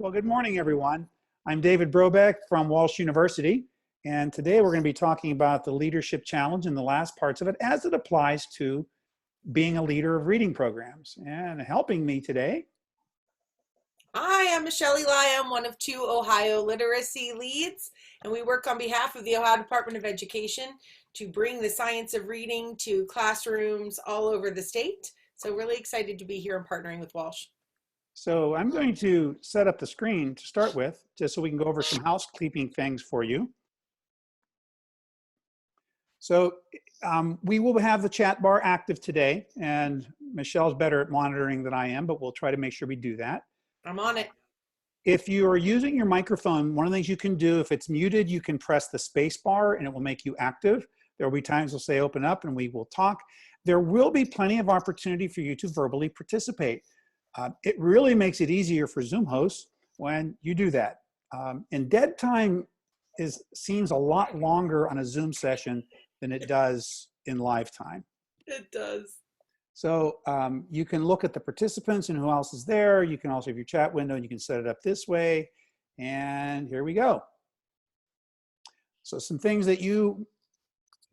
Well, good morning, everyone. I'm David Brobeck from Walsh University, and today we're going to be talking about the leadership challenge and the last parts of it as it applies to being a leader of reading programs. And helping me today. Hi, I'm Michelle Elia. I'm one of two Ohio literacy leads, and we work on behalf of the Ohio Department of Education to bring the science of reading to classrooms all over the state. So really excited to be here and partnering with Walsh. So I'm going to set up the screen to start with, just so we can go over some housekeeping things for you. So we will have the chat bar active today, and Michelle's better at monitoring than I am, but we'll try to make sure we do that. I'm on it. If you are using your microphone, one of the things you can do, if it's muted, you can press the space bar and it will make you active. There will be times we'll say open up and we will talk. There will be plenty of opportunity for you to verbally participate. It really makes it easier for Zoom hosts when you do that. And dead time seems a lot longer on a Zoom session than it does in live time. It does. So you can look at the participants and who else is there. You can also have your chat window and you can set it up this way. And here we go. So some things that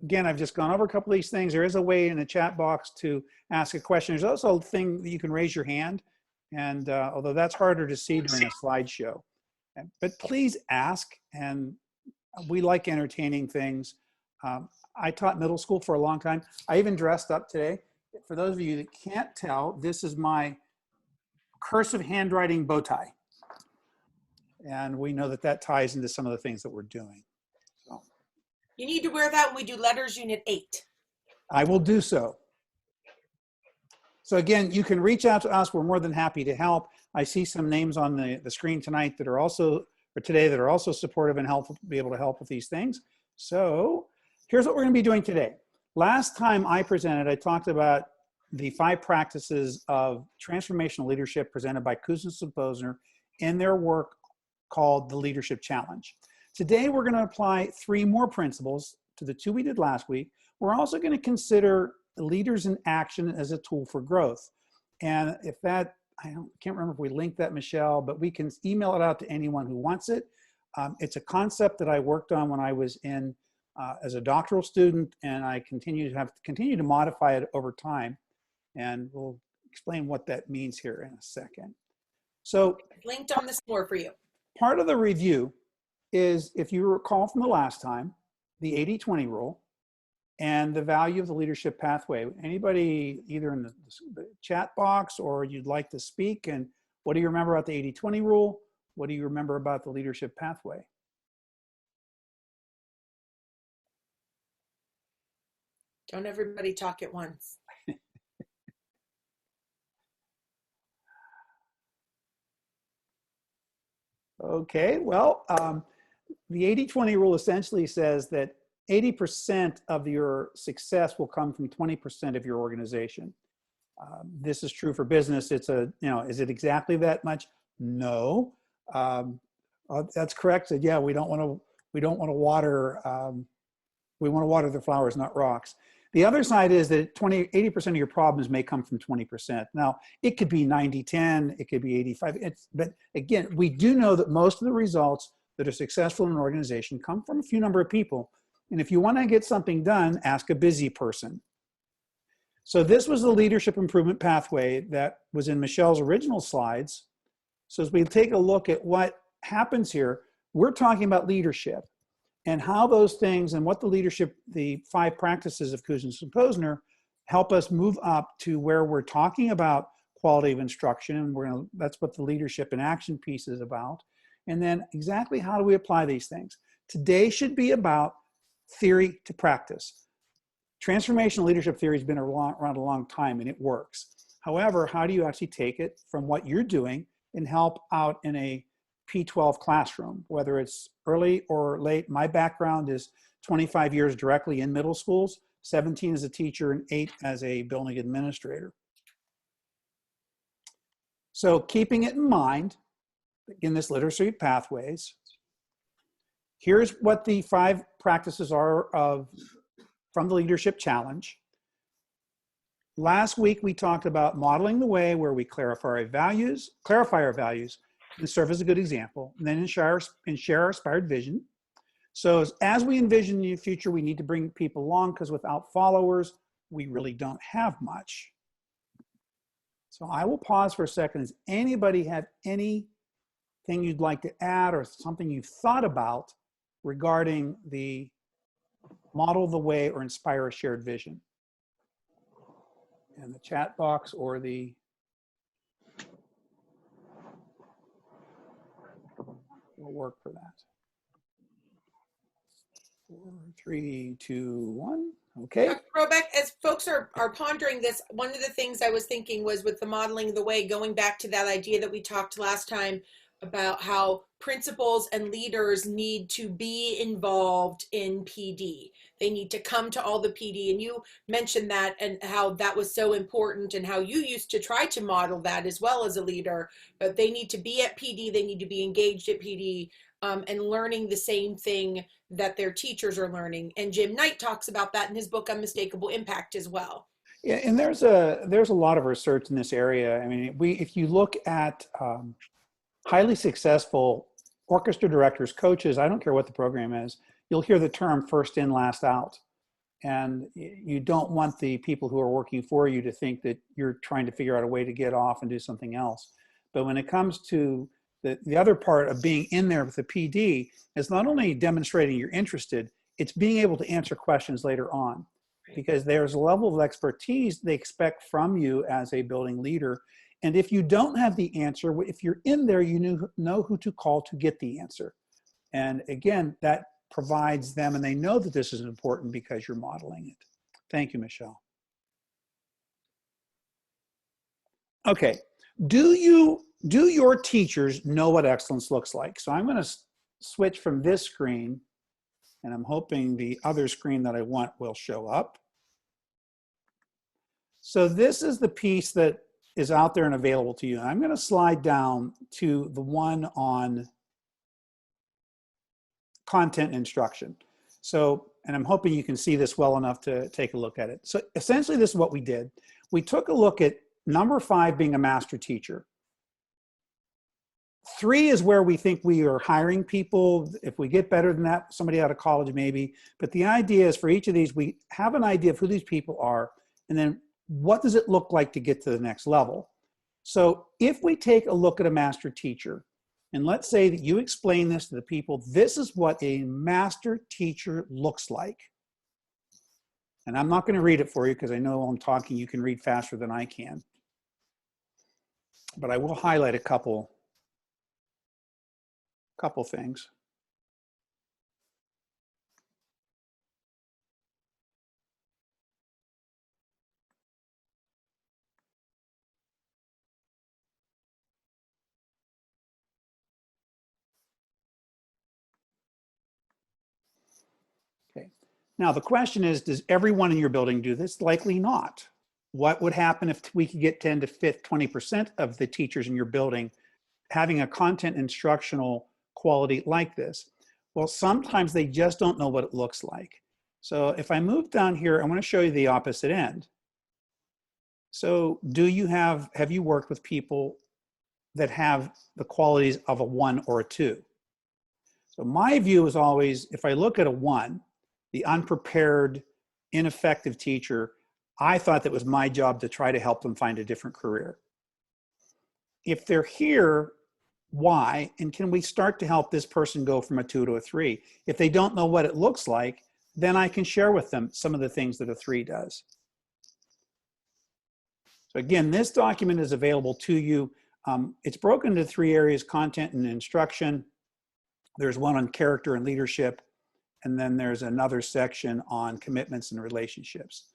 again, I've just gone over a couple of these things. There is a way in the chat box to ask a question. There's also a thing that you can raise your hand. And although that's harder to see during a slideshow, but please ask. And we like entertaining things. I taught middle school for a long time. I even dressed up today. For those of you that can't tell, this is my cursive handwriting bow tie. And we know that that ties into some of the things that we're doing. So, you need to wear that when we do letters unit 8. I will do so. So again, you can reach out to us. We're more than happy to help. I see some names on the screen tonight that are also, or today, that are also supportive and helpful to be able to help with these things. So here's what we're going to be doing today. Last time I presented, I talked about the 5 practices of transformational leadership presented by Cousins and Posner in their work called the Leadership Challenge. Today, we're going to apply 3 more principles to the 2 we did last week. We're also going to consider leaders in action as a tool for growth. And if that, I can't remember if we linked that, Michelle, but we can email it out to anyone who wants it. It's a concept that I worked on when I was in as a doctoral student, and I continue to modify it over time. And we'll explain what that means here in a second. So Linked on this floor for you. Part of the review is, if you recall from the last time, the 80-20 rule and the value of the leadership pathway. Anybody either in the chat box or you'd like to speak, and what do you remember about the 80-20 rule? What do you remember about the leadership pathway? Don't everybody talk at once. Okay, well, the 80-20 rule essentially says that 80% of your success will come from 20% of your organization. This is true for business. It's is it exactly that much? No, that's correct. So yeah, we don't want to water. We want to water the flowers, not rocks. The other side is that 80% of your problems may come from 20%. Now, it could be 90-10, it could be 85. But again, we do know that most of the results that are successful in an organization come from a few number of people. And if you want to get something done, ask a busy person. So this was the leadership improvement pathway that was in Michelle's original slides. So as we take a look at what happens here, we're talking about leadership and how those things and what the 5 practices of Cousins and Posner help us move up to where we're talking about quality of instruction. And that's what the leadership in action piece is about. And then exactly how do we apply these things? Today should be about theory to practice. Transformational leadership theory has been around a long time and it works. However, how do you actually take it from what you're doing and help out in a P12 classroom, whether it's early or late? My background is 25 years directly in middle schools, 17 as a teacher and 8 as a building administrator. So keeping it in mind, in this literacy pathways, here's what the 5 practices are from the leadership challenge. Last week, we talked about modeling the way where we clarify our values, and serve as a good example, and then share our inspired vision. So as we envision the future, we need to bring people along, because without followers, we really don't have much. So I will pause for a second. Does anybody have anything you'd like to add, or something you've thought about regarding the model the way or inspire a shared vision? In the chat box or the will work for that. 4, 3, 2, 1. Okay. Dr. Brobeck, as folks are pondering this, one of the things I was thinking was, with the modeling the way, going back to that idea that we talked last time about how principals and leaders need to be involved in PD. They need to come to all the PD. And you mentioned that, and how that was so important, and how you used to try to model that as well as a leader. But they need to be at PD. They need to be engaged at PD, and learning the same thing that their teachers are learning. And Jim Knight talks about that in his book, Unmistakable Impact, as well. Yeah, and there's a lot of research in this area. I mean, if you look at highly successful orchestra directors, coaches, I don't care what the program is, you'll hear the term first in, last out. And you don't want the people who are working for you to think that you're trying to figure out a way to get off and do something else. But when it comes to the other part of being in there with the PD, is not only demonstrating you're interested, it's being able to answer questions later on. Because there's a level of expertise they expect from you as a building leader. And if you don't have the answer, if you're in there, you know who to call to get the answer. And again, that provides them, and they know that this is important because you're modeling it. Thank you, Michelle. Okay, do your teachers know what excellence looks like? So I'm going to switch from this screen, and I'm hoping the other screen that I want will show up. So this is the piece that is out there and available to you. And I'm going to slide down to the one on content and instruction. So, and I'm hoping you can see this well enough to take a look at it. So essentially, this is what we did. We took a look at number 5 being a master teacher. 3 is where we think we are hiring people. If we get better than that, somebody out of college maybe. But the idea is, for each of these, we have an idea of who these people are, and then what does it look like to get to the next level? So if we take a look at a master teacher, and let's say that you explain this to the people, this is what a master teacher looks like. And I'm not going to read it for you, because I know while I'm talking you can read faster than I can. But I will highlight a couple things. Okay. Now the question is, does everyone in your building do this? Likely not. What would happen if we could get 10 to 20% of the teachers in your building having a content instructional quality like this? Well, sometimes they just don't know what it looks like. So if I move down here, I want to show you the opposite end. So have you worked with people that have the qualities of a 1 or a 2? So my view is always, if I look at a 1, the unprepared, ineffective teacher, I thought that was my job to try to help them find a different career. If they're here, why? And can we start to help this person go from a 2 to a 3? If they don't know what it looks like, then I can share with them some of the things that a 3 does. So again, this document is available to you. It's broken into 3 areas: content and instruction. There's one on character and leadership. And then there's another section on commitments and relationships.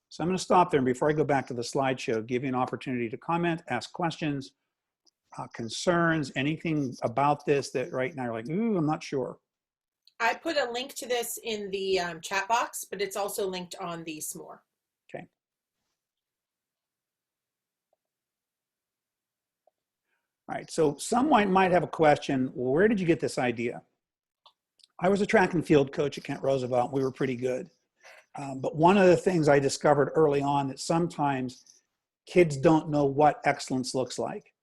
So I'm going to stop there. And before I go back to the slideshow, give you an opportunity to comment, ask questions, concerns, anything about this that right now you're like, ooh, I'm not sure. I put a link to this in the chat box, but it's also linked on the SMORE. Okay. All right, so someone might have a question, well, where did you get this idea? I was a track and field coach at Kent Roosevelt. We were pretty good. But one of the things I discovered early on, that sometimes kids don't know what excellence looks like.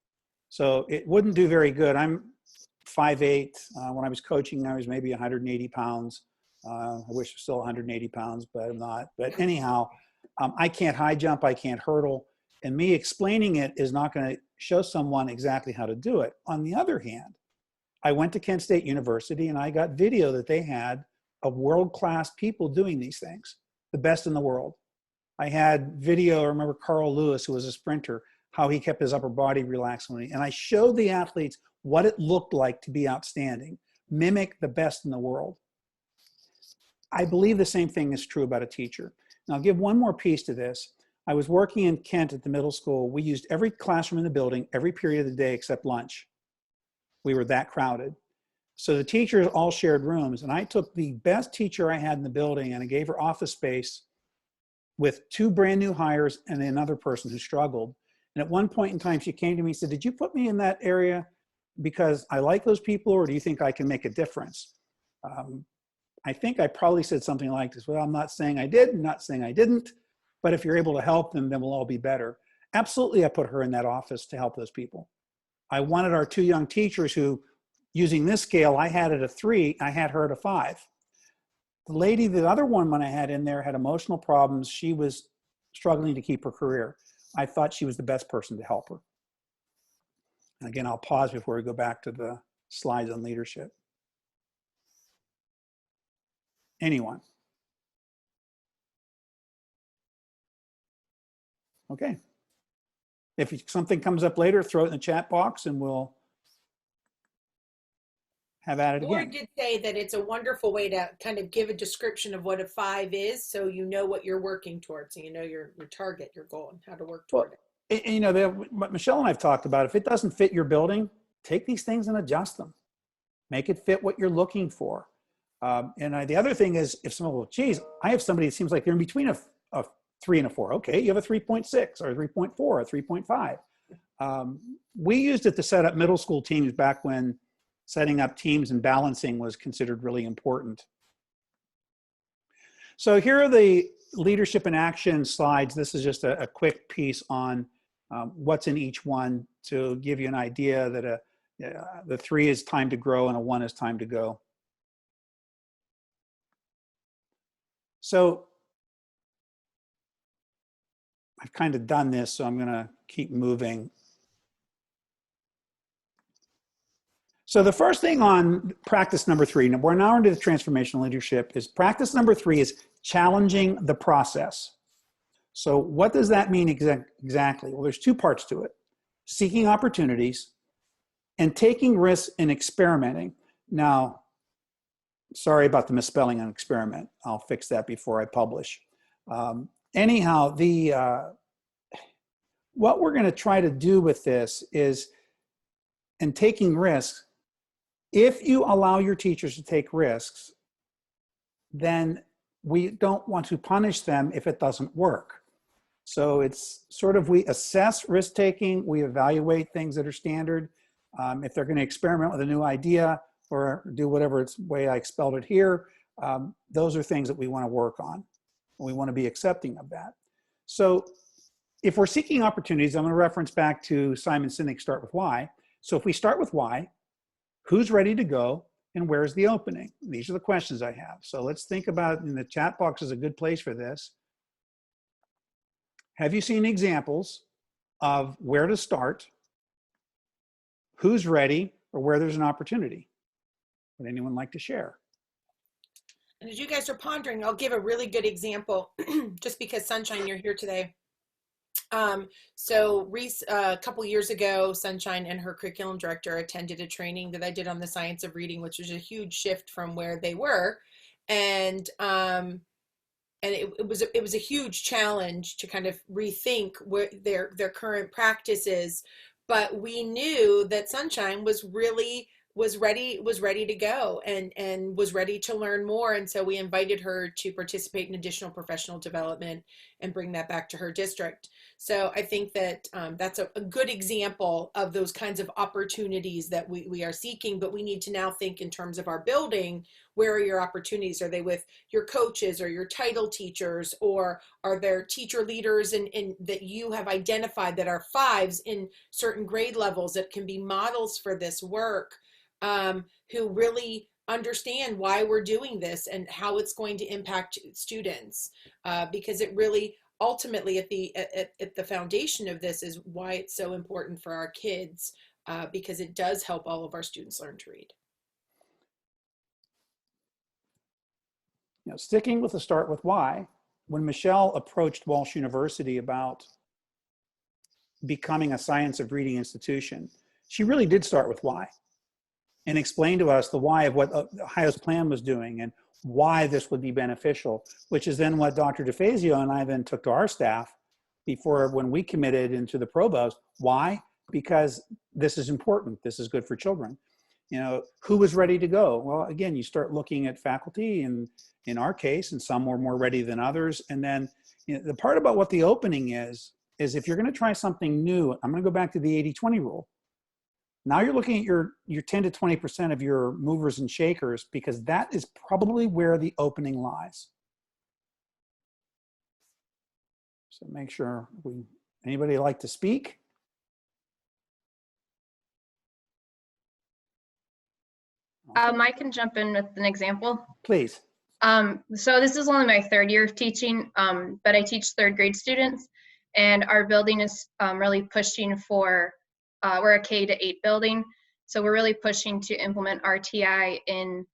So it wouldn't do very good. I'm 5'8". When I was coaching, I was maybe 180 pounds. I wish I was still 180 pounds, but I'm not. But anyhow, I can't high jump, I can't hurdle. And me explaining it is not going to show someone exactly how to do it. On the other hand, I went to Kent State University and I got video that they had of world-class people doing these things, the best in the world. I had video, I remember Carl Lewis, who was a sprinter, how he kept his upper body relaxed. And I showed the athletes what it looked like to be outstanding, mimic the best in the world. I believe the same thing is true about a teacher. Now I'll give one more piece to this. I was working in Kent at the middle school. We used every classroom in the building, every period of the day except lunch. We were that crowded. So the teachers all shared rooms, and I took the best teacher I had in the building and I gave her office space with 2 brand new hires and another person who struggled. And at one point in time, she came to me and said, "Did you put me in that area because I like those people, or do you think I can make a difference?" I think I probably said something like this: "Well, I'm not saying I did, I'm not saying I didn't, but if you're able to help them, then we'll all be better." Absolutely, I put her in that office to help those people. I wanted our 2 young teachers who, using this scale, I had at a 3, I had her at a 5. The lady, the other one when I had in there, had emotional problems. She was struggling to keep her career. I thought she was the best person to help her. And again, I'll pause before we go back to the slides on leadership. Anyone? Okay. If something comes up later, throw it in the chat box and we'll have at it again. Laura did say that it's a wonderful way to kind of give a description of what a 5 is, so you know what you're working towards, so you know your target, your goal, and how to work toward it. You know, what Michelle and I've talked about, if it doesn't fit your building, take these things and adjust them. Make it fit what you're looking for. The other thing is, if someone, well, geez, I have somebody that seems like they're in between a 3 and a 4. Okay, you have a 3.6 or a 3.4 or 3.5. We used it to set up middle school teams back when setting up teams and balancing was considered really important. So here are the leadership in action slides. This is just a quick piece on what's in each one to give you an idea that the 3 is time to grow and a 1 is time to go. So I've kind of done this, so I'm going to keep moving. So the first thing on practice number 3, and we're now into the transformational leadership, is practice number 3 is challenging the process. So what does that mean exactly? Well, there's 2 parts to it: seeking opportunities and taking risks and experimenting. Now, sorry about the misspelling on experiment. I'll fix that before I publish. Anyhow, what we're going to try to do with this is, in taking risks, if you allow your teachers to take risks, then we don't want to punish them if it doesn't work. So it's sort of, we assess risk taking, we evaluate things that are standard. If they're going to experiment with a new idea or do whatever it's way I spelled it here, those are things that we want to work on. We want to be accepting of that. So if we're seeking opportunities, I'm going to reference back to Simon Sinek's Start With Why. So if we start with why, who's ready to go and where's the opening? These are the questions I have. So let's think about, and the chat box is a good place for this. Have you seen examples of where to start, who's ready, or where there's an opportunity? Would anyone like to share? And as you guys are pondering, I'll give a really good example, just because Sunshine, you're here today. So Reese, a couple years ago, Sunshine and her curriculum director attended a training that I did on the science of reading, which was a huge shift from where they were. And it was a huge challenge to kind of rethink where their current practices. But we knew that Sunshine was ready to go and was ready to learn more. And so we invited her to participate in additional professional development and bring that back to her district. So I think that that's a good example of those kinds of opportunities that we are seeking, but we need to now think in terms of our building. Where are your opportunities? Are they with your coaches or your title teachers, or are there teacher leaders in that you have identified that are fives in certain grade levels that can be models for this work, who really understand why we're doing this and how it's going to impact students, because it really ultimately at the foundation of this is why it's so important for our kids, because it does help all of our students learn to read. You know, sticking with the start with why, when Michelle approached Walsh University about becoming a science of reading institution, she really did start with why and explain to us the why of what Ohio's plan was doing and why this would be beneficial, which is then what Dr. DeFazio and I then took to our staff before when we committed into the provost. Why? Because this is important. This is good for children. You know, who was ready to go? Well, again, you start looking at faculty, and in our case, and some were more ready than others. And then, you know, the part about what the opening is if you're going to try something new, I'm going to go back to the 80-20 rule. Now you're looking at your 10 to 20% of your movers and shakers, because that is probably where the opening lies. So make sure anybody like to speak? I can jump in with an example. Please. So this is only my third year of teaching, but I teach third grade students, and our building is really pushing for, we're a K to 8 building, so we're really pushing to implement RTI in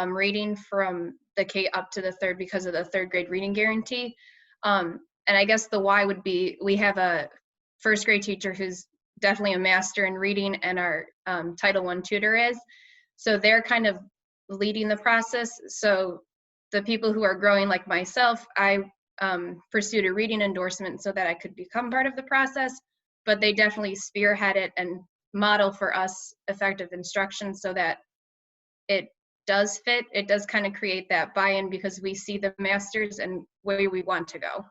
reading from the K up to the third because of the third grade reading guarantee. And I guess the why would be, we have a first grade teacher who's definitely a master in reading, and our Title I tutor is. So they're kind of leading the process. So the people who are growing like myself, I pursued a reading endorsement so that I could become part of the process, but they definitely spearhead it and model for us effective instruction so that it does fit. It does kind of create that buy-in because we see the masters and where we want to go.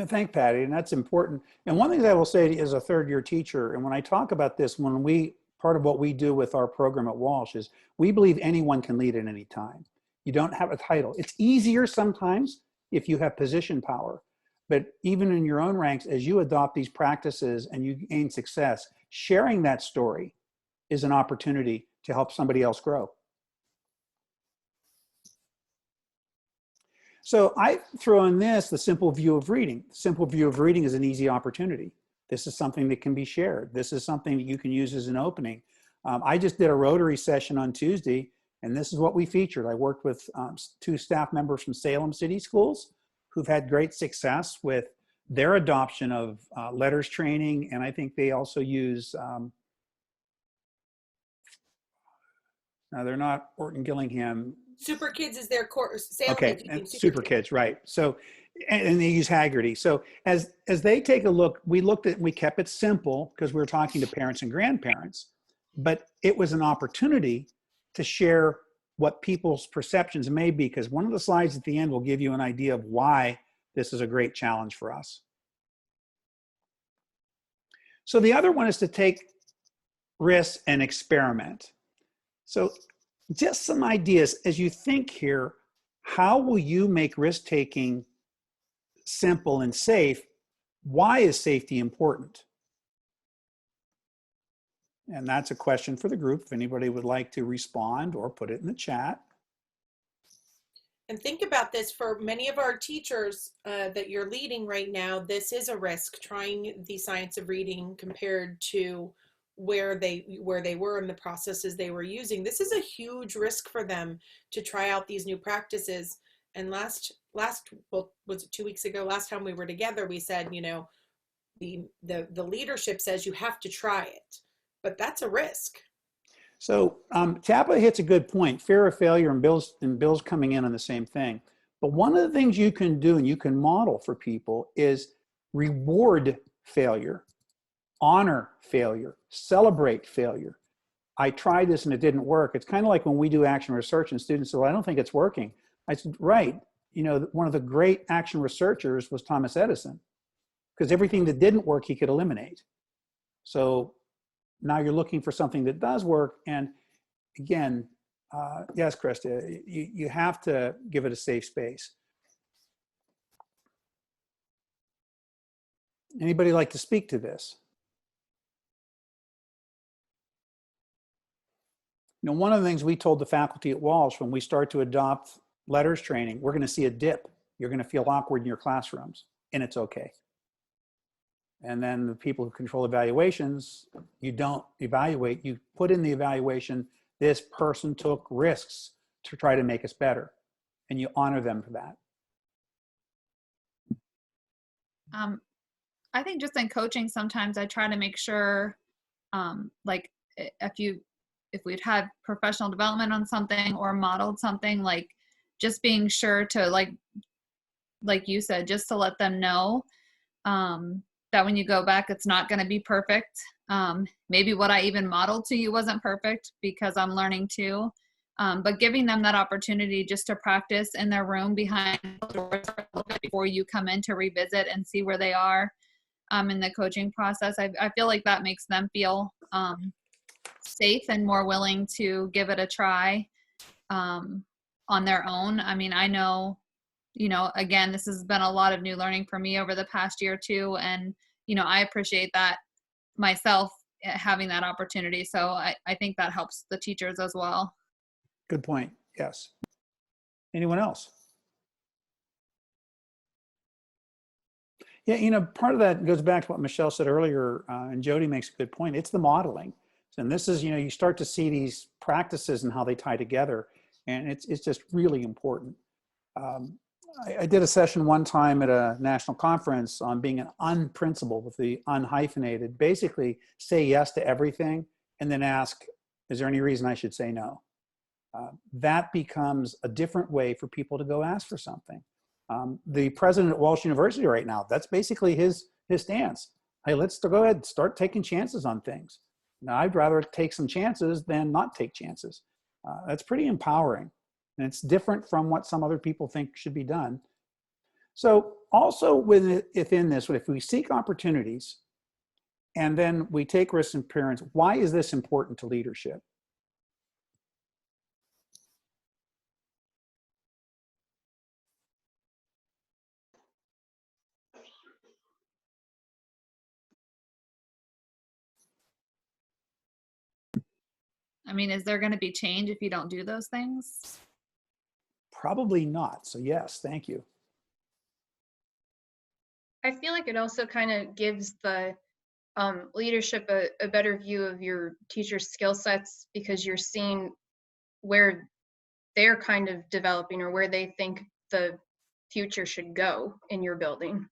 Thank Patty, and that's important. And one thing that I will say as a third year teacher, and when I talk about this, part of what we do with our program at Walsh is we believe anyone can lead at any time. You don't have a title. It's easier sometimes if you have position power, but even in your own ranks, as you adopt these practices and you gain success, sharing that story is an opportunity to help somebody else grow. So I throw in this, the simple view of reading. The simple view of reading is an easy opportunity. This is something that can be shared. This is something that you can use as an opening. I just did a Rotary session on Tuesday, and this is what we featured. I worked with 2 staff members from Salem City Schools who've had great success with their adoption of letters training, and I think they also use, no, they're not Orton Gillingham. Super Kids is their course. Okay, and Super Kids, right. So, and they use Haggerty. So as they take a look, we kept it simple because we were talking to parents and grandparents, but it was an opportunity to share what people's perceptions may be, because one of the slides at the end will give you an idea of why this is a great challenge for us. So the other one is to take risks and experiment. So just some ideas as you think here, how will you make risk-taking simple and safe? Why is safety important? And that's a question for the group, if anybody would like to respond or put it in the chat. And think about this, for many of our teachers that you're leading right now, this is a risk, trying the science of reading compared to where they were in the processes they were using. This is a huge risk for them to try out these new practices. And well, was it 2 weeks ago, last time we were together, we said, you know, the leadership says you have to try it, but that's a risk. So Chapa hits a good point, fear of failure, and Bill's coming in on the same thing. But one of the things you can do and you can model for people is reward failure, honor failure, celebrate failure. I tried this and it didn't work. It's kind of like when we do action research and students say, well, I don't think it's working. I said, right. You know, one of the great action researchers was Thomas Edison, because everything that didn't work, he could eliminate. So now you're looking for something that does work. And again, yes, Krista, you have to give it a safe space. Anybody like to speak to this? You know, one of the things we told the faculty at Walsh when we start to adopt letters training, we're going to see a dip. You're going to feel awkward in your classrooms, and it's okay. And then the people who control evaluations, you don't evaluate, you put in the evaluation, this person took risks to try to make us better, and you honor them for that. I think just in coaching, sometimes I try to make sure, like if we'd had professional development on something or modeled something, like just being sure to like you said, just to let them know that when you go back, it's not going to be perfect. Maybe what I even modeled to you wasn't perfect because I'm learning too. But giving them that opportunity just to practice in their room behind doors before you come in to revisit and see where they are in the coaching process. I feel like that makes them feel safe and more willing to give it a try on their own. I mean, I know, you know, again, this has been a lot of new learning for me over the past year too. And, you know, I appreciate that myself having that opportunity. So I think that helps the teachers as well. Good point. Yes. Anyone else? Yeah, you know, part of that goes back to what Michelle said earlier, and Jody makes a good point. It's the modeling. And this is, you know, you start to see these practices and how they tie together, and it's just really important. I did a session one time at a national conference on being an unprincipled with the unhyphenated. Basically, say yes to everything and then ask, is there any reason I should say no? That becomes a different way for people to go ask for something. The president at Walsh University right now, that's basically his stance. Hey, let's go ahead and start taking chances on things. Now, I'd rather take some chances than not take chances. That's pretty empowering. And it's different from what some other people think should be done. So also within this, if we seek opportunities and then we take risks in parents, why is this important to leadership? I mean, is there going to be change if you don't do those things? Probably not. So yes, thank you. I feel like it also kind of gives the leadership a better view of your teacher's skill sets because you're seeing where they're kind of developing or where they think the future should go in your building.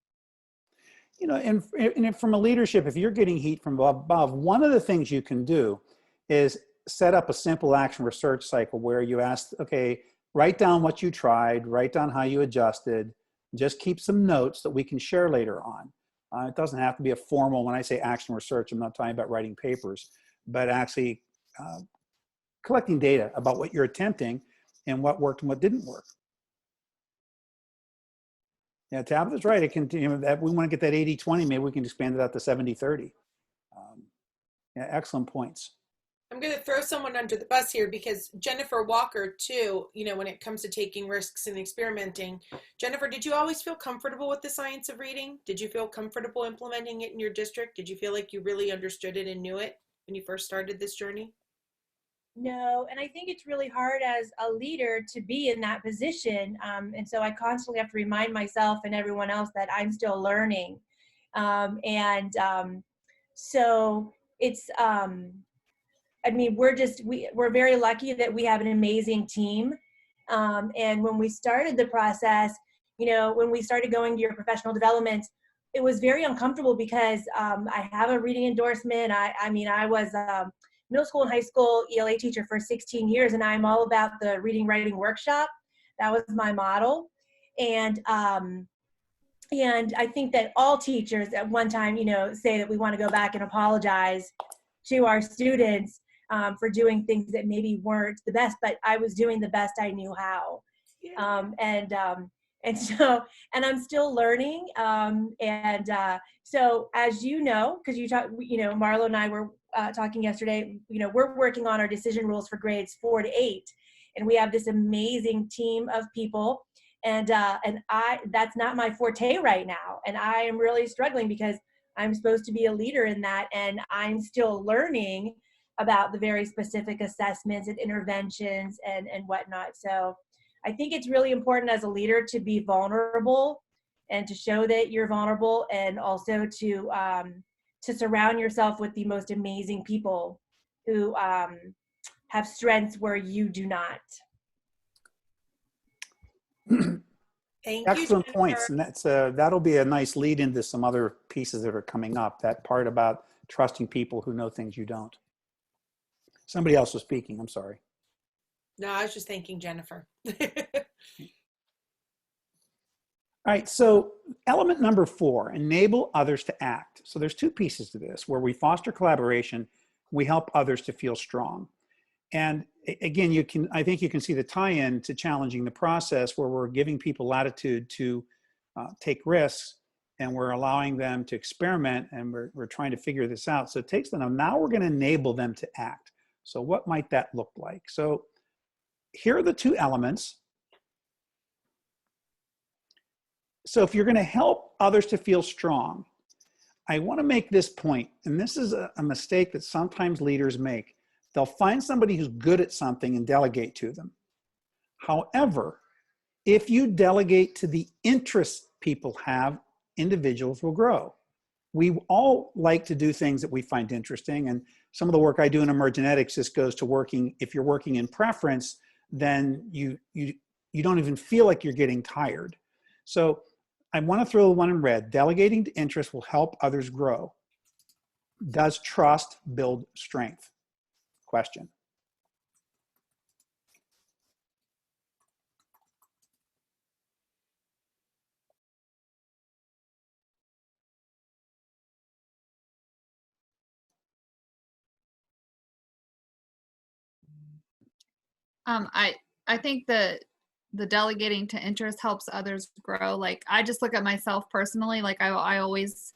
You know, and from a leadership, if you're getting heat from above, one of the things you can do is set up a simple action research cycle where you ask, okay, write down what you tried, write down how you adjusted, just keep some notes that we can share later on. It doesn't have to be a formal, when I say action research, I'm not talking about writing papers, but actually collecting data about what you're attempting and what worked and what didn't work. Yeah, Tabitha's right. It can, you know, that we want to get that 80-20, maybe we can expand it out to 70-30. Yeah, excellent points. I'm going to throw someone under the bus here because Jennifer Walker too, you know, when it comes to taking risks and experimenting. Jennifer, did you always feel comfortable with the science of reading? Did you feel comfortable implementing it in your district? Did you feel like you really understood it and knew it when you first started this journey? No, and I think it's really hard as a leader to be in that position. And so I constantly have to remind myself and everyone else that I'm still learning. So it's, I mean, we're very lucky that we have an amazing team. And when we started the process, you know, when we started going to your professional development, it was very uncomfortable because I have a reading endorsement. I mean, I was middle school and high school ELA teacher for 16 years, and I'm all about the reading writing workshop. That was my model. And I think that all teachers at one time, you know, say that we want to go back and apologize to our students for doing things that maybe weren't the best, but I was doing the best I knew how. And I'm still learning. So as you know, because Marlo and I were talking yesterday, we're working on our decision rules for grades 4 to 8. And we have this amazing team of people. And that's not my forte right now. And I am really struggling because I'm supposed to be a leader in that. And I'm still learning about the very specific assessments and interventions and whatnot. So I think it's really important as a leader to be vulnerable and to show that you're vulnerable, and also to surround yourself with the most amazing people who have strengths where you do not. Thank you, Excellent Jennifer. points, and that'll be a nice lead into some other pieces that are coming up. That part about trusting people who know things you don't. Somebody else was speaking. I'm sorry. No, I was just thanking Jennifer. All right, so element number 4, enable others to act. So there's 2 pieces to this, where we foster collaboration, we help others to feel strong. And again, I think you can see the tie-in to challenging the process, where we're giving people latitude to take risks, and we're allowing them to experiment, and we're trying to figure this out. So it takes them, now we're going to enable them to act. So what might that look like? So here are the 2 elements. So if you're going to help others to feel strong, I want to make this point, and this is a mistake that sometimes leaders make. They'll find somebody who's good at something and delegate to them. However, if you delegate to the interests people have, individuals will grow. We all like to do things that we find interesting, and some of the work I do in emergenetics just goes to working. If you're working in preference, then you don't even feel like you're getting tired. So I want to throw the one in red. Delegating to interest will help others grow. Does trust build strength? Question. I think the delegating to interest helps others grow. Like, I just look at myself personally, like I always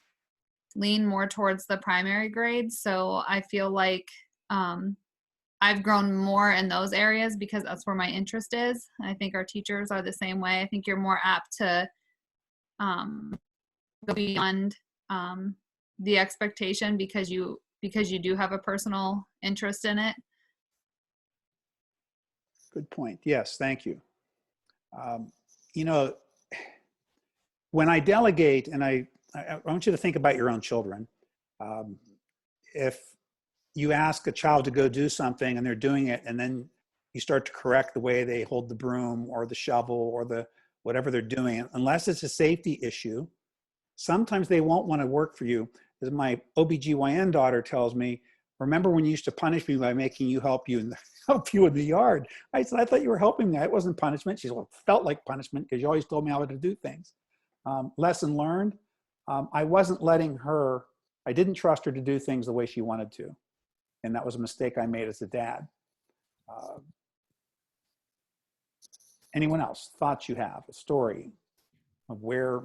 lean more towards the primary grades. So I feel like I've grown more in those areas because that's where my interest is. I think our teachers are the same way. I think you're more apt to go beyond the expectation because you do have a personal interest in it. Good point. Yes, thank you. When I delegate, and I want you to think about your own children. If you ask a child to go do something and they're doing it, and then you start to correct the way they hold the broom or the shovel or the whatever they're doing, unless it's a safety issue, sometimes they won't want to work for you. As my OBGYN daughter tells me, remember when you used to punish me by making you help you in the yard? I said, I thought you were helping me. It wasn't punishment. She said, well, it felt like punishment because you always told me how to do things. Lesson learned. I wasn't letting her, I didn't trust her to do things the way she wanted to. And that was a mistake I made as a dad. Anyone else? Thoughts you have? A story of where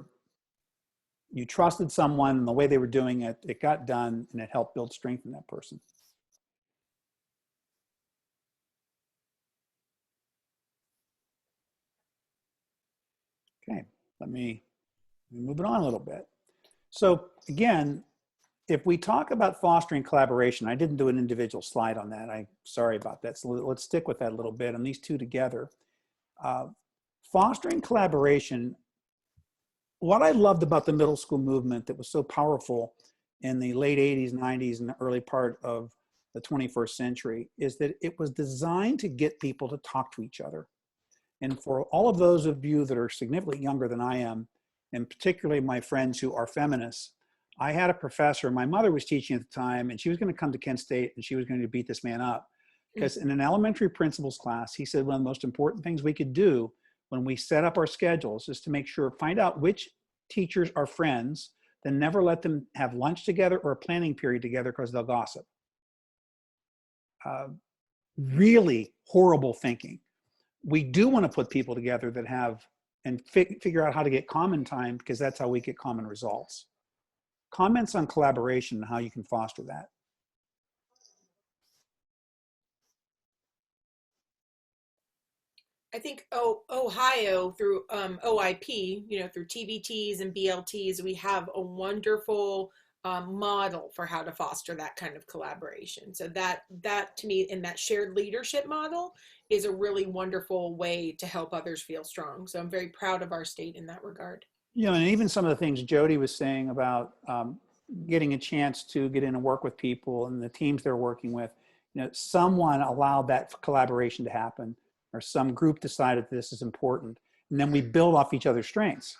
you trusted someone and the way they were doing it, it got done, and it helped build strength in that person. Okay, let me move it on a little bit. So again, if we talk about fostering collaboration, I didn't do an individual slide on that. I'm sorry about that. So let's stick with that a little bit, and these 2 together. Fostering collaboration, what I loved about the middle school movement that was so powerful in the late 80s, 90s, and the early part of the 21st century is that it was designed to get people to talk to each other. And for all of those of you that are significantly younger than I am, and particularly my friends who are feminists, I had a professor, my mother was teaching at the time, and she was going to come to Kent State and she was going to beat this man up. Because in an elementary principles class, he said one of the most important things we could do when we set up our schedules is to make sure, find out which teachers are friends, then never let them have lunch together or a planning period together because they'll gossip. Really horrible thinking. We do want to put people together that have and figure out how to get common time, because that's how we get common results. Comments on collaboration and how you can foster that. I think Ohio through OIP, you know, through TBTs and BLTs, we have a wonderful model for how to foster that kind of collaboration. So that to me, in that shared leadership model, is a really wonderful way to help others feel strong. So I'm very proud of our state in that regard. You know, and even some of the things Jody was saying about getting a chance to get in and work with people and the teams they're working with, you know, someone allowed that collaboration to happen, or some group decided this is important. And then we build off each other's strengths.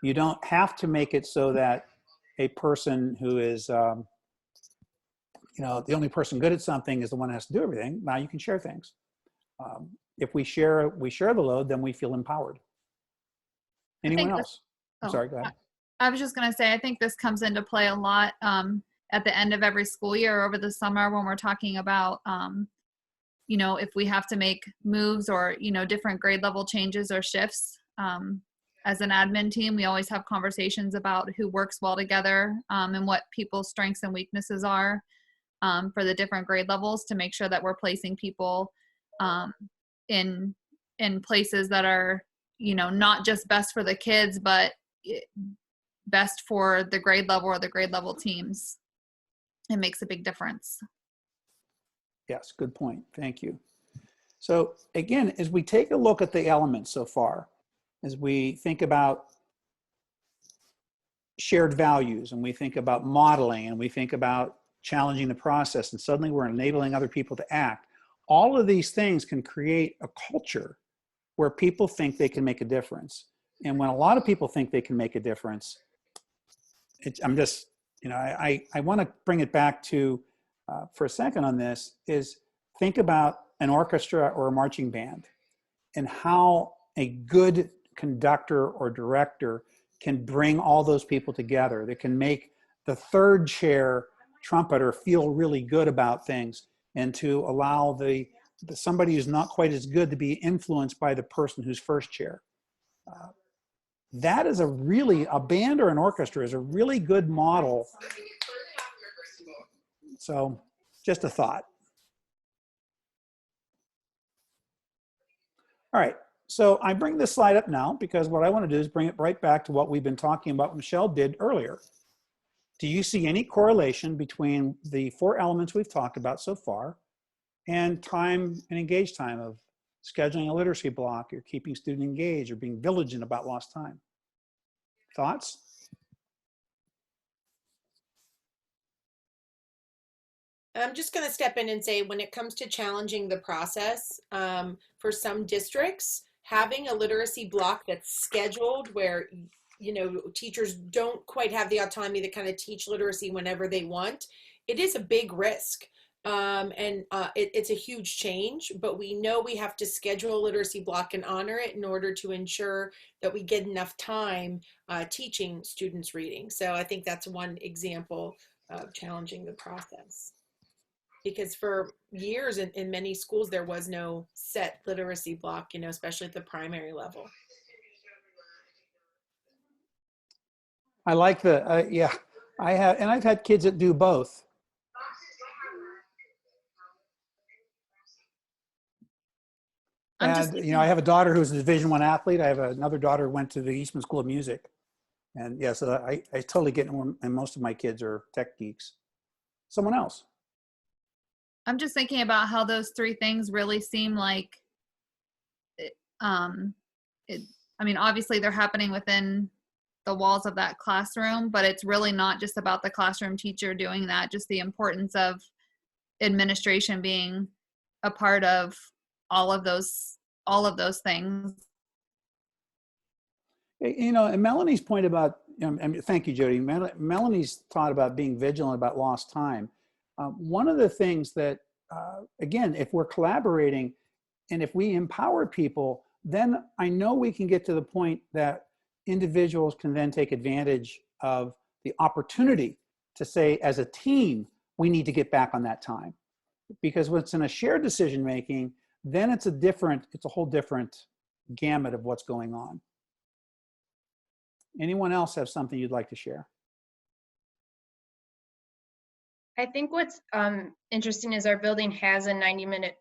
You don't have to make it so that a person who is, you know, the only person good at something is the one who has to do everything. Now you can share things. If we share the load, then we feel empowered. Anyone else? I'm sorry, go ahead. I was just going to say, I think this comes into play a lot at the end of every school year over the summer when we're talking about, you know, if we have to make moves or, you know, different grade level changes or shifts. As an admin team, we always have conversations about who works well together and what people's strengths and weaknesses are for the different grade levels, to make sure that we're placing people in places that are, you know, not just best for the kids, but best for the grade level or the grade level teams. It makes a big difference. Yes, good point. Thank you. So again, as we take a look at the elements so far, as we think about shared values, and we think about modeling, and we think about challenging the process, and suddenly we're enabling other people to act, all of these things can create a culture where people think they can make a difference. And when a lot of people think they can make a difference, I'm just, you know, I want to bring it back to, for a second on this, is think about an orchestra or a marching band and how a good conductor or director can bring all those people together. That can make the third chair trumpeter feel really good about things, and to allow the somebody who's not quite as good to be influenced by the person who's first chair. That is a band or an orchestra is a really good model. So just a thought. All right, so I bring this slide up now because what I want to do is bring it right back to what we've been talking about, what Michelle did earlier. Do you see any correlation between the 4 elements we've talked about so far and time and engaged time of scheduling a literacy block, or keeping student engaged, or being vigilant about lost time? Thoughts? I'm just going to step in and say, when it comes to challenging the process, for some districts, having a literacy block that's scheduled where, you know, teachers don't quite have the autonomy to kind of teach literacy whenever they want, it is a big risk. It's a huge change, but we know we have to schedule a literacy block and honor it in order to ensure that we get enough time teaching students reading. So I think that's one example of challenging the process. Because for years in many schools, there was no set literacy block, you know, especially at the primary level. I like the, yeah, I've had kids that do both. And, you know, I have a daughter who's a Division I athlete. I have another daughter who went to the Eastman School of Music. And yeah, so I totally get, and most of my kids are tech geeks. Someone else. I'm just thinking about how those 3 things really seem like, I mean, obviously they're happening within the walls of that classroom, but it's really not just about the classroom teacher doing that, just the importance of administration being a part of all of those things. You know, and Melanie's point about, you know, I mean, thank you, Jody. Melanie's thought about being vigilant about lost time. One of the things that, again, if we're collaborating and if we empower people, then I know we can get to the point that individuals can then take advantage of the opportunity to say, as a team, we need to get back on that time. Because when it's in a shared decision making, then it's a whole different gamut of what's going on. Anyone else have something you'd like to share? I think what's interesting is our building has a 90-minute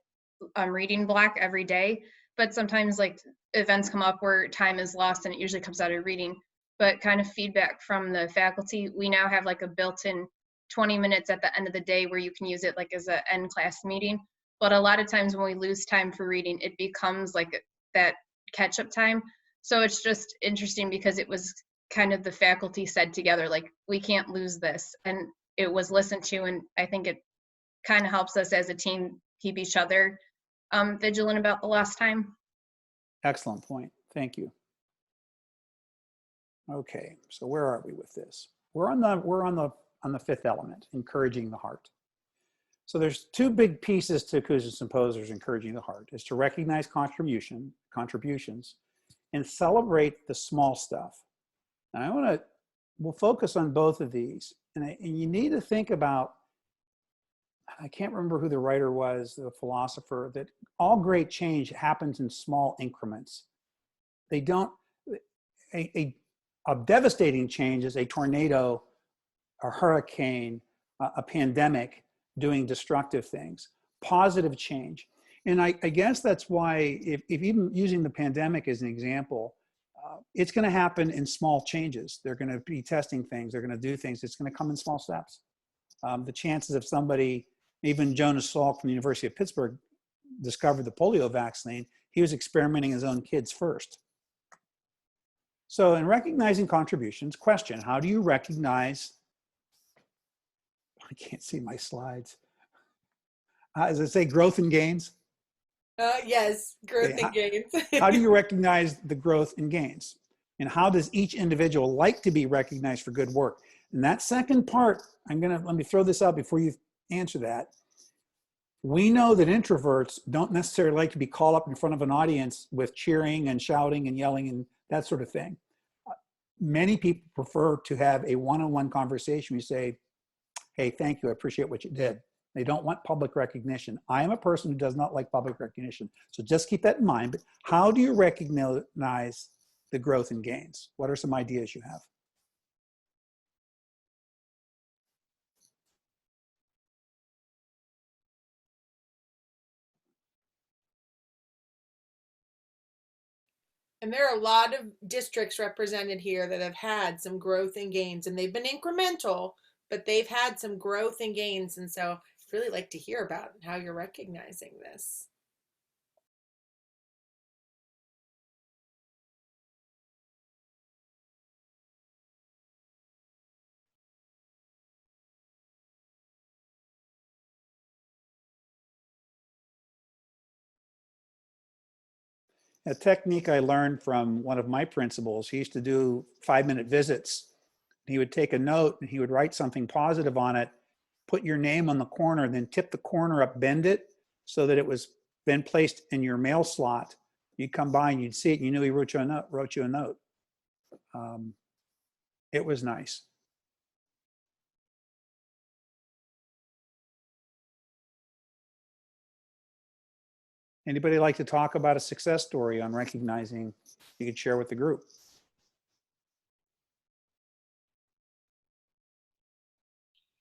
reading block every day, but sometimes like events come up where time is lost and it usually comes out of reading. But kind of feedback from the faculty, we now have like a built-in 20 minutes at the end of the day where you can use it like as an end class meeting. But a lot of times when we lose time for reading, it becomes like that catch-up time. So it's just interesting because it was kind of the faculty said together, like, we can't lose this. And it was listened to, and I think it kind of helps us as a team keep each other vigilant about the lost time. Excellent point. Thank you. Okay, so where are we with this? We're on the fifth element, encouraging the heart. So there's two big pieces to Cousins and Posner's encouraging the heart, is to recognize contributions and celebrate the small stuff. And we'll focus on both of these. And you need to think about, I can't remember who the writer was, the philosopher, that all great change happens in small increments. They don't, a devastating change is a tornado, a hurricane, a pandemic doing destructive things. Positive change. And I guess that's why, if even using the pandemic as an example, it's going to happen in small changes. They're going to be testing things. They're going to do things. It's going to come in small steps. The chances of somebody, even Jonas Salk from the University of Pittsburgh, discovered the polio vaccine, he was experimenting his own kids first. So in recognizing contributions, question, how do you recognize, I can't see my slides. Does it say growth and gains? Yes, growth Okay, and gains. How do you recognize the growth and gains? And how does each individual like to be recognized for good work? And that second part, let me throw this out before you answer that. We know that introverts don't necessarily like to be called up in front of an audience with cheering and shouting and yelling and that sort of thing. Many people prefer to have a one-on-one conversation. You say, hey, thank you, I appreciate what you did. They don't want public recognition. I am a person who does not like public recognition. So just keep that in mind. But how do you recognize the growth and gains? What are some ideas you have? And there are a lot of districts represented here that have had some growth and gains, and they've been incremental, but they've had some growth and gains. And so I'd really like to hear about how you're recognizing this. A technique I learned from one of my principals, he used to do 5-minute visits. He would take a note and he would write something positive on it, put your name on the corner, then tip the corner up, bend it so that it was then placed in your mail slot. You'd come by and you'd see it and you knew he wrote you a note. It was nice. Anybody like to talk about a success story on recognizing you could share with the group?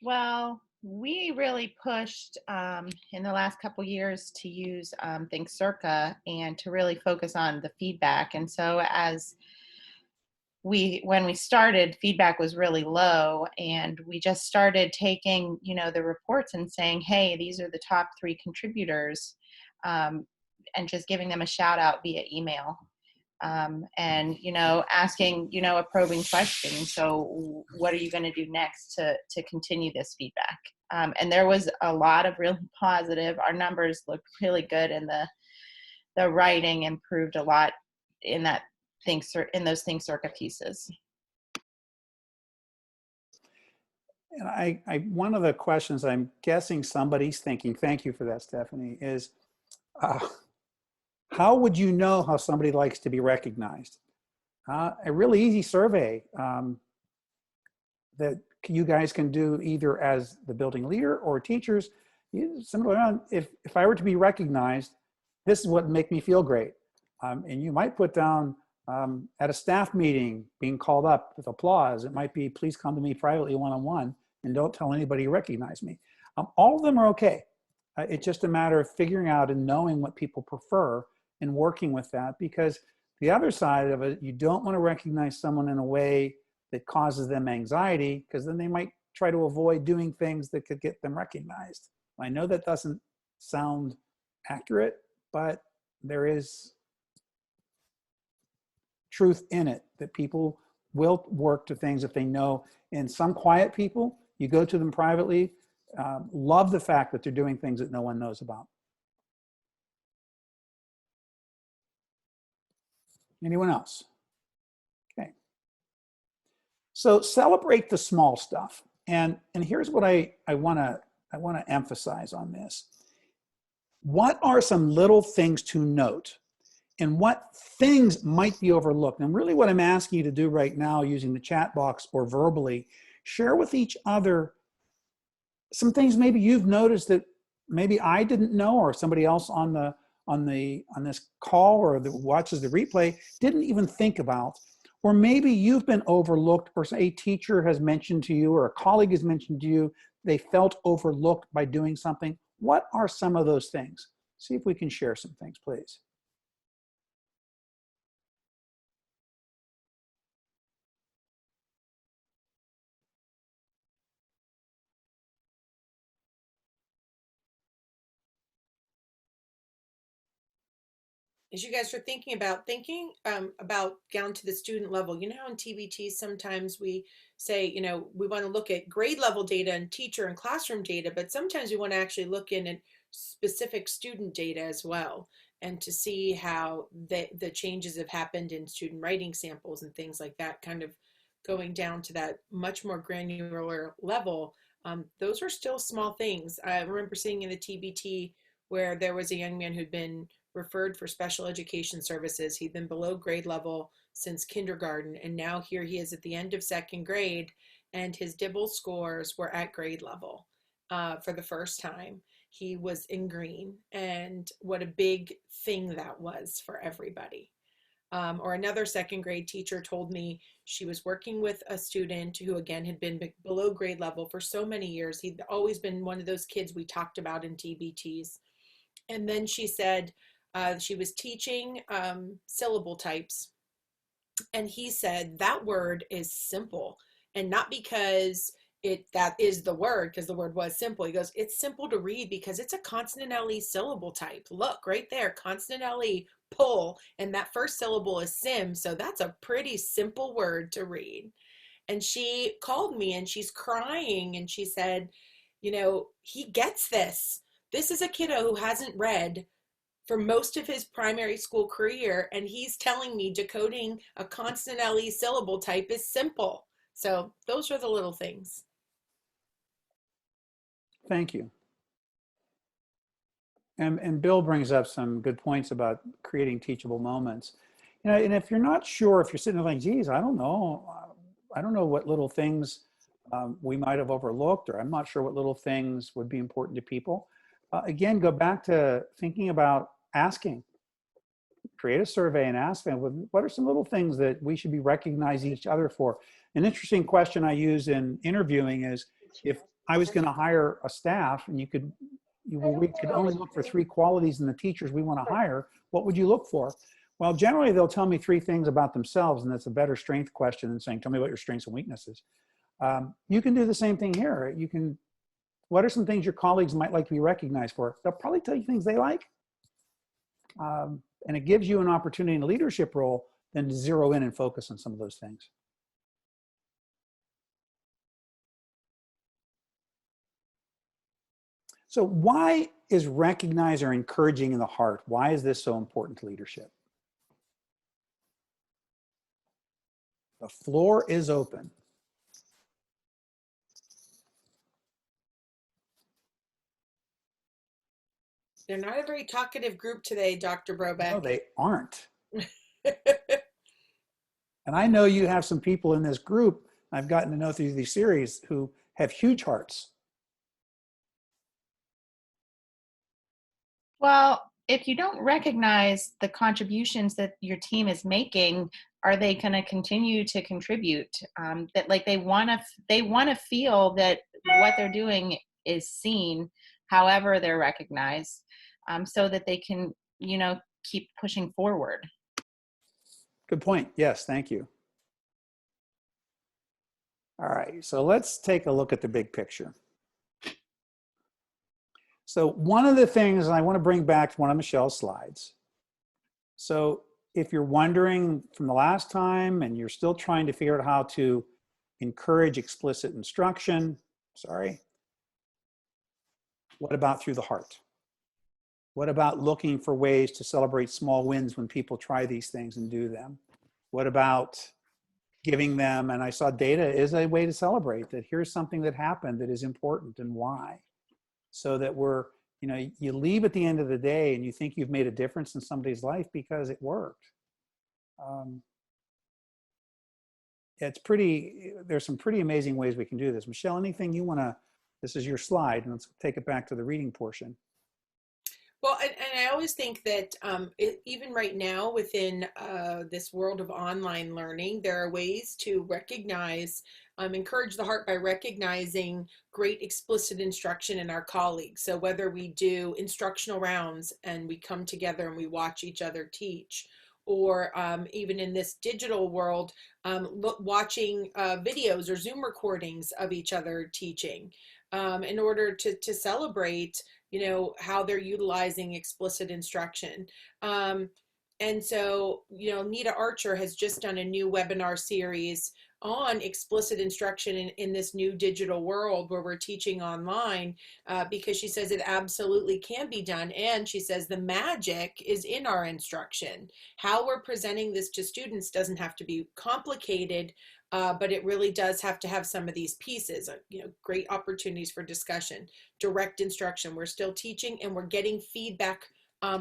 Well, we really pushed in the last couple years to use Think Circa and to really focus on the feedback. And so when we started, feedback was really low, and we just started taking, the reports and saying, hey, these are the top 3 contributors, and just giving them a shout out via email. And, asking, a probing question. So what are you going to do next to continue this feedback? And there was a lot of really positive, our numbers looked really good, and the writing improved a lot in those Think Circa pieces. And one of the questions I'm guessing somebody's thinking, thank you for that, Stephanie, is how would you know how somebody likes to be recognized? A really easy survey that you guys can do either as the building leader or teachers. Similar, if I were to be recognized, this is what would make me feel great. And you might put down At a staff meeting, being called up with applause. It might be, please come to me privately one-on-one and don't tell anybody you recognize me. All of them are okay. It's just a matter of figuring out and knowing what people prefer and working with that, because the other side of it, you don't want to recognize someone in a way that causes them anxiety, because then they might try to avoid doing things that could get them recognized. I know that doesn't sound accurate, but there is truth in it, that people will work to things if they know. And some quiet people, you go to them privately, love the fact that they're doing things that no one knows about. Anyone else? Okay. So celebrate the small stuff. And here's what I want to emphasize on this. What are some little things to note? And what things might be overlooked? And really what I'm asking you to do right now, using the chat box or verbally, share with each other some things maybe you've noticed that maybe I didn't know, or somebody else on this call or that watches the replay didn't even think about. Or maybe you've been overlooked, or a teacher has mentioned to you, or a colleague has mentioned to you, they felt overlooked by doing something. What are some of those things? See if we can share some things, please. As you guys are thinking about down to the student level, you know how in TBT sometimes we say, you know, we want to look at grade level data and teacher and classroom data, but sometimes we want to actually look in at specific student data as well, and to see how the changes have happened in student writing samples and things like that, kind of going down to that much more granular level. Those are still small things. I remember seeing in the TBT where there was a young man who'd been referred for special education services. He'd been below grade level since kindergarten, and now here he is at the end of second grade, and his DIBEL scores were at grade level for the first time. He was in green, and what a big thing that was for everybody. Or another second grade teacher told me she was working with a student who, again, had been below grade level for so many years. He'd always been one of those kids we talked about in TBTs. And then she said, she was teaching syllable types, and he said that word is simple, and not because that is the word, because the word was simple. He goes, it's simple to read because it's a consonant LE syllable type. Look right there, consonant LE, pull, and that first syllable is sim, so that's a pretty simple word to read. And she called me and she's crying, and she said, you know, he gets this. This is a kiddo who hasn't read for most of his primary school career, and he's telling me decoding a consonant LE syllable type is simple. So those are the little things. Thank you. And Bill brings up some good points about creating teachable moments. You know, and if you're not sure, if you're sitting there like, geez, I don't know what little things we might have overlooked, or I'm not sure what little things would be important to people. Again, go back to thinking about asking. Create a survey and ask them, what are some little things that we should be recognizing each other for? An interesting question I use in interviewing is, if I was going to hire a staff and we could only look for 3 qualities in the teachers we want to hire, what would you look for? Well, generally they'll tell me 3 things about themselves, and that's a better strength question than saying, tell me what your strengths and weaknesses. You can do the same thing here. What are some things your colleagues might like to be recognized for? They'll probably tell you things they like. And it gives you an opportunity in a leadership role then to zero in and focus on some of those things. So why is recognize or encouraging in the heart? Why is this so important to leadership? The floor is open. They're not a very talkative group today, Dr. Brobeck. No, they aren't. And I know you have some people in this group I've gotten to know through these series who have huge hearts. Well, if you don't recognize the contributions that your team is making, are they going to continue to contribute? That like they want to feel that what they're doing is seen, however they're recognized, so that they can, you know, keep pushing forward. Good point. Yes, thank you. All right, so let's take a look at the big picture. So one of the things I want to bring back to one of Michelle's slides. So if you're wondering from the last time and you're still trying to figure out how to encourage explicit instruction, what about through the heart? What about looking for ways to celebrate small wins when people try these things and do them? What about giving them, and I saw data is a way to celebrate that here's something that happened that is important and why. So that we're, you know, you leave at the end of the day and you think you've made a difference in somebody's life because it worked. It's pretty, there's some pretty amazing ways we can do this. Michelle, anything you want to, this is your slide, and let's take it back to the reading portion. Well, and I always think that even right now within this world of online learning, there are ways to recognize, encourage the heart by recognizing great explicit instruction in our colleagues. So whether we do instructional rounds and we come together and we watch each other teach, or even in this digital world, watching videos or Zoom recordings of each other teaching in order to celebrate, you know, how they're utilizing explicit instruction. And so, you know, Nita Archer has just done a new webinar series on explicit instruction in this new digital world where we're teaching online, because she says it absolutely can be done. And she says the magic is in our instruction. How we're presenting this to students doesn't have to be complicated, but it really does have to have some of these pieces, you know, great opportunities for discussion, direct instruction. We're still teaching and we're getting feedback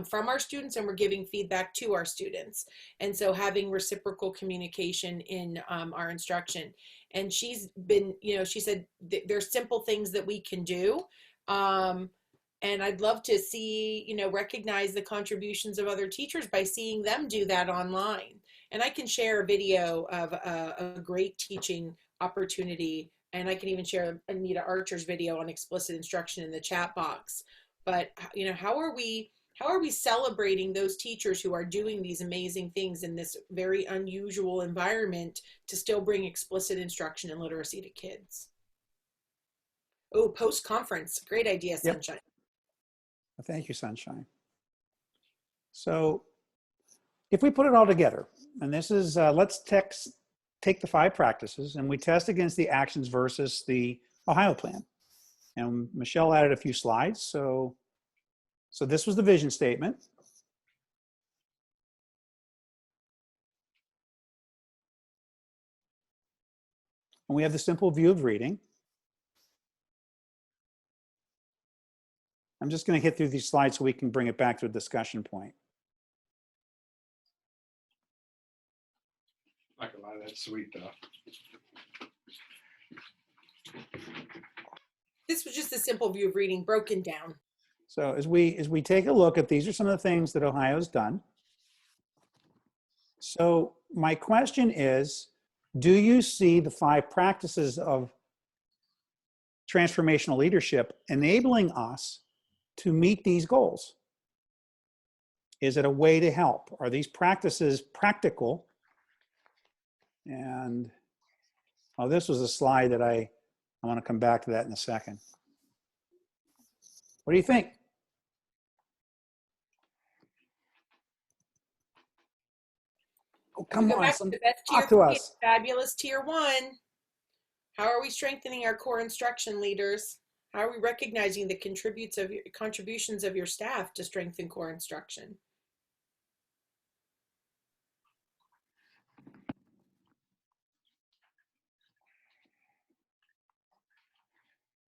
from our students, and we're giving feedback to our students. And so having reciprocal communication in our instruction. And she's been, you know, she said there's simple things that we can do. And I'd love to see, you know, recognize the contributions of other teachers by seeing them do that online. And I can share a video of a great teaching opportunity, and I can even share Anita Archer's video on explicit instruction in the chat box. But, you know, how are we celebrating those teachers who are doing these amazing things in this very unusual environment to still bring explicit instruction and literacy to kids? Oh, post-conference, great idea, Sunshine. Yep. Thank you, Sunshine. So if we put it all together, and this is, let's take the 5 practices and we test against the actions versus the Ohio plan. And Michelle added a few slides. So this was the vision statement. And we have the simple view of reading. I'm just going to hit through these slides so we can bring it back to a discussion point. Not gonna lie, that's sweet though. This was just a simple view of reading broken down. So as we take a look at, these are some of the things that Ohio's done. So my question is, do you see the 5 practices of transformational leadership enabling us to meet these goals? Is it a way to help? Are these practices practical? And oh, this was a slide that I want to come back to that in a second. What do you think? Oh, come on, talk to us. Fabulous tier 1. How are we strengthening our core instruction leaders? How are we recognizing the contributions of your staff to strengthen core instruction?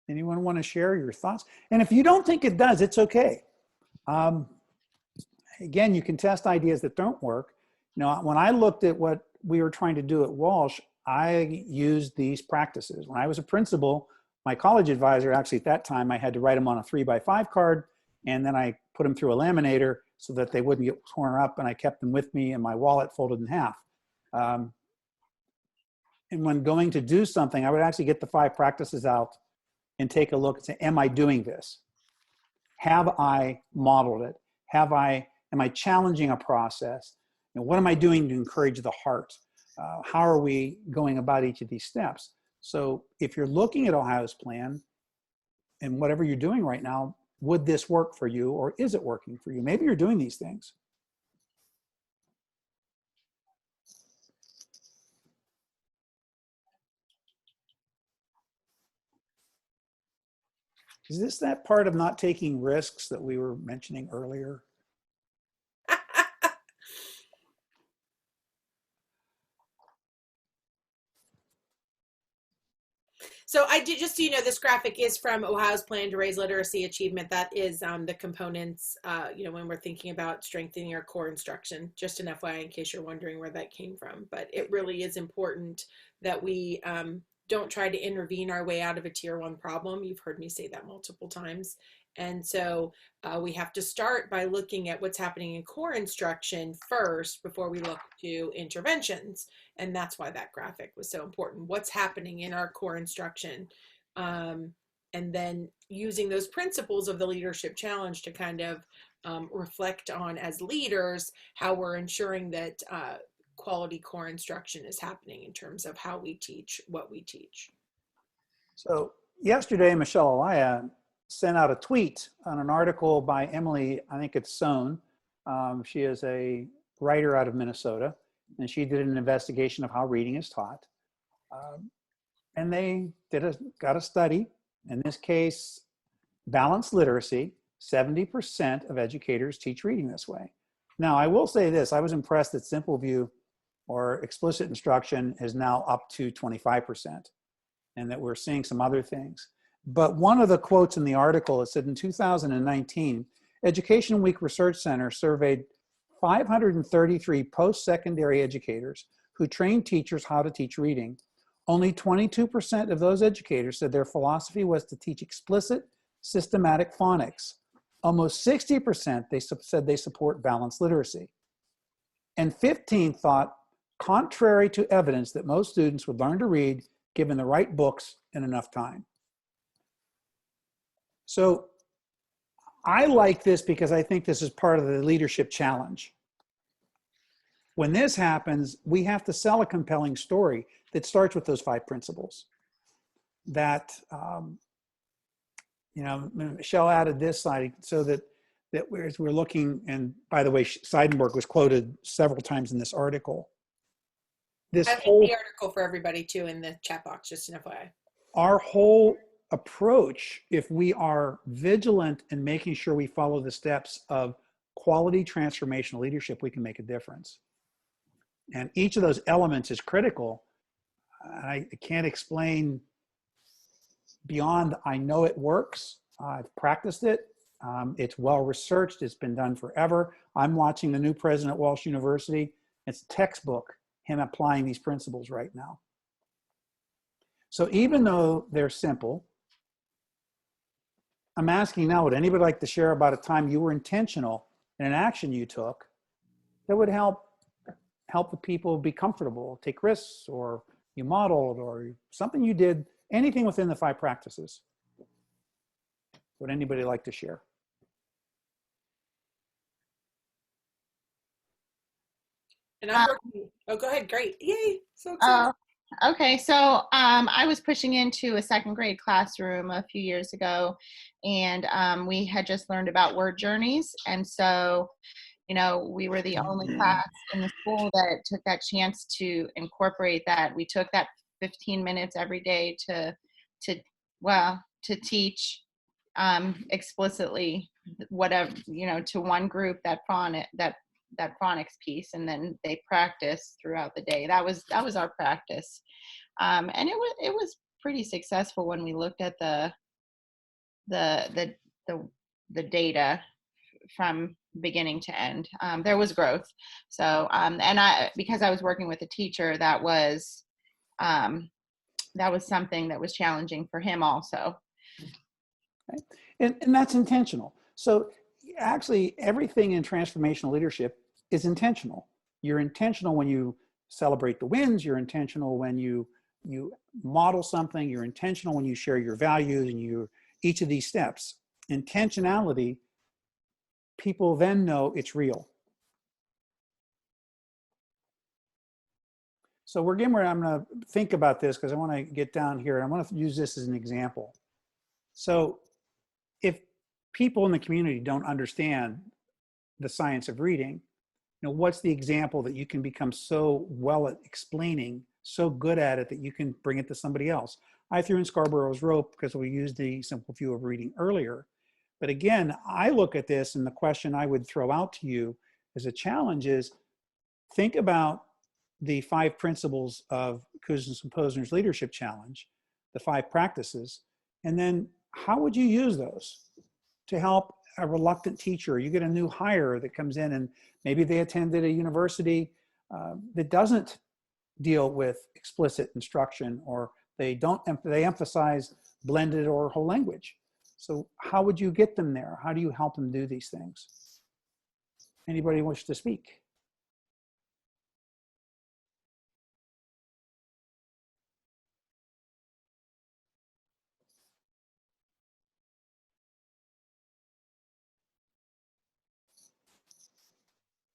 Anyone want to share your thoughts? And if you don't think it does, it's okay. Again, you can test ideas that don't work. You know, when I looked at what we were trying to do at Walsh, I used these practices. When I was a principal, my college advisor, actually at that time, I had to write them on a 3x5 card, And then I put them through a laminator so that they wouldn't get torn up, and I kept them with me in my wallet folded in half. And when going to do something, I would actually get the 5 practices out and take a look and say, am I doing this? Have I modeled it? Am I challenging a process? And what am I doing to encourage the heart? How are we going about each of these steps? So if you're looking at Ohio's plan and whatever you're doing right now, would this work for you, or is it working for you? Maybe you're doing these things. Is this that part of not taking risks that we were mentioning earlier? So I did, just so you know, this graphic is from Ohio's Plan to Raise Literacy Achievement. That is the components, when we're thinking about strengthening our core instruction. Just an FYI, in case you're wondering where that came from. But it really is important that we don't try to intervene our way out of a tier 1 problem. You've heard me say that multiple times. And so we have to start by looking at what's happening in core instruction first before we look to interventions. And that's why that graphic was so important. What's happening in our core instruction? And then using those principles of the leadership challenge to kind of reflect on, as leaders, how we're ensuring that quality core instruction is happening in terms of how we teach, what we teach. So yesterday, Michelle Elia sent out a tweet on an article by Emily, I think it's Sohn. She is a writer out of Minnesota, and she did an investigation of how reading is taught. And they got a study. In this case, balanced literacy, 70% of educators teach reading this way. Now, I will say this, I was impressed that Simple View or explicit instruction is now up to 25%, and that we're seeing some other things. But one of the quotes in the article, it said in 2019, Education Week Research Center surveyed 533 post-secondary educators who trained teachers how to teach reading. Only 22% of those educators said their philosophy was to teach explicit, systematic phonics. Almost 60% said they support balanced literacy. And 15 thought, contrary to evidence, that most students would learn to read given the right books and enough time. So I like this because I think this is part of the leadership challenge. When this happens, we have to sell a compelling story that starts with those 5 principles. That, Michelle added this slide so that we're looking, and by the way, Seidenberg was quoted several times in this article. I linked the article for everybody too in the chat box, just an FYI. Our whole approach, if we are vigilant in making sure we follow the steps of quality transformational leadership, we can make a difference. And each of those elements is critical. I can't explain beyond, I know it works. I've practiced it. It's well researched. It's been done forever. I'm watching the new president at Walsh University. It's textbook, him applying these principles right now. So even though they're simple, I'm asking now, would anybody like to share about a time you were intentional in an action you took that would help the people be comfortable, take risks, or you modeled, or something you did, anything within the 5 practices? Would anybody like to share? And I'm working. Oh, go ahead. Great. Yay. So excited. Okay, so I was pushing into a 2nd grade classroom a few years ago, and we had just learned about word journeys. And so, we were the only class in the school that took that chance to incorporate that. We took that 15 minutes every day to teach explicitly whatever, to one group that phonics piece, and then they practiced throughout the day. That was our practice, and it was pretty successful when we looked at the data from beginning to end. There was growth. So and because I was working with a teacher, that was something that was challenging for him also. And that's intentional. So actually everything in transformational leadership is intentional. You're intentional when you celebrate the wins, you're intentional when you model something, you're intentional when you share your values, and each of these steps. Intentionality, people then know it's real. So I'm going to think about this because I want to get down here and I want to use this as an example. So if people in the community don't understand the science of reading, what's the example that you can become so well at explaining, so good at it that you can bring it to somebody else? I threw in Scarborough's rope because we used the simple view of reading earlier. But again, I look at this, and the question I would throw out to you as a challenge is, think about the 5 principles of Cousins and Posner's Leadership Challenge, the 5 practices, and then how would you use those to help a reluctant teacher? You get a new hire that comes in and maybe they attended a university that doesn't deal with explicit instruction, or they emphasize blended or whole language. So how would you get them there? How do you help them do these things? Anybody wish to speak?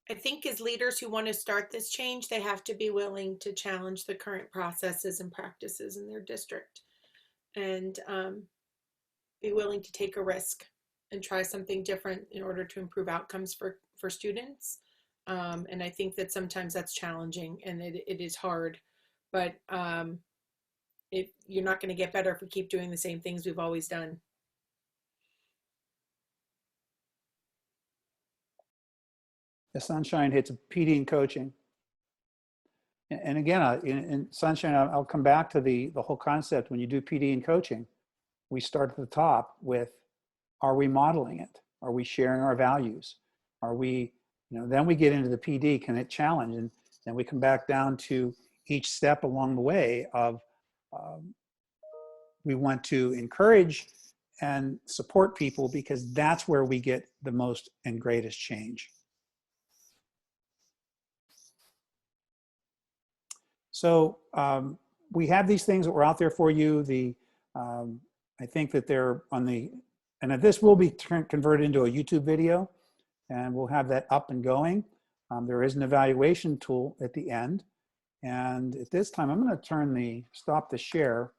I think as leaders who want to start this change, they have to be willing to challenge the current processes and practices in their district, and be willing to take a risk and try something different in order to improve outcomes for students. And I think that sometimes that's challenging and it is hard, but you're not going to get better if we keep doing the same things we've always done. The Sunshine hits PD and coaching. And again, in Sunshine, I'll come back to the whole concept. When you do PD and coaching, we start at the top with, are we modeling it? Are we sharing our values? Are we, then we get into the PD, can it challenge? And then we come back down to each step along the way of, we want to encourage and support people because that's where we get the most and greatest change. So we have these things that were out there for you. I think that they're on the, and this will be converted into a YouTube video, and we'll have that up and going. There is an evaluation tool at the end. And at this time, I'm going to stop the share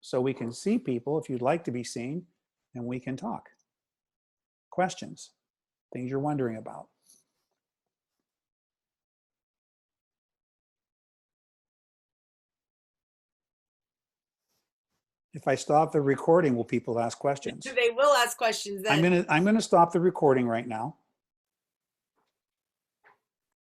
so we can see people if you'd like to be seen, and we can talk. Questions, things you're wondering about. If I stop the recording, will people ask questions? They will ask questions then. I'm gonna stop the recording right now.